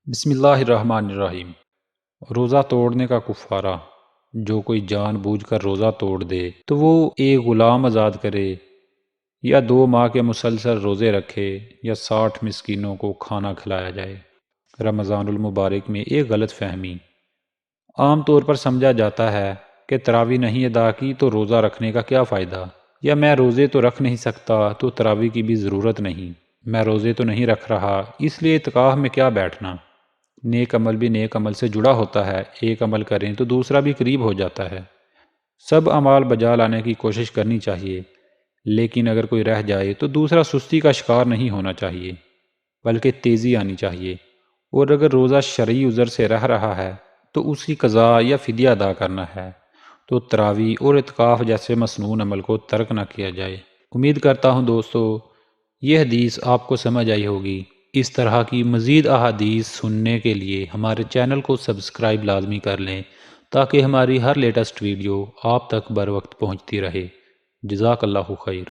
بسم اللہ الرحمن الرحیم۔ روزہ توڑنے کا کفارہ۔ جو کوئی جان بوجھ کر روزہ توڑ دے تو وہ ایک غلام آزاد کرے، یا 2 ماہ کے مسلسل روزے رکھے، یا 60 مسکینوں کو کھانا کھلایا جائے۔ رمضان المبارک میں ایک غلط فہمی۔ عام طور پر سمجھا جاتا ہے کہ تراویح نہیں ادا کی تو روزہ رکھنے کا کیا فائدہ، یا میں روزے تو رکھ نہیں سکتا تو تراویح کی بھی ضرورت نہیں، میں روزے تو نہیں رکھ رہا اس لیے اعتکاف میں کیا بیٹھنا۔ نیک عمل بھی نیک عمل سے جڑا ہوتا ہے، ایک عمل کریں تو دوسرا بھی قریب ہو جاتا ہے۔ سب اعمال بجا لانے کی کوشش کرنی چاہیے، لیکن اگر کوئی رہ جائے تو دوسرا سستی کا شکار نہیں ہونا چاہیے، بلکہ تیزی آنی چاہیے۔ اور اگر روزہ شرعی عذر سے رہ رہا ہے تو اس کی قضاء یا فدیہ ادا کرنا ہے، تو تراویح اور اعتکاف جیسے مسنون عمل کو ترک نہ کیا جائے۔ امید کرتا ہوں دوستو یہ حدیث آپ کو سمجھ آئی ہوگی۔ اس طرح کی مزید احادیث سننے کے لیے ہمارے چینل کو سبسکرائب لازمی کر لیں تاکہ ہماری ہر لیٹسٹ ویڈیو آپ تک بر وقت پہنچتی رہے۔ جزاک اللہ خیر۔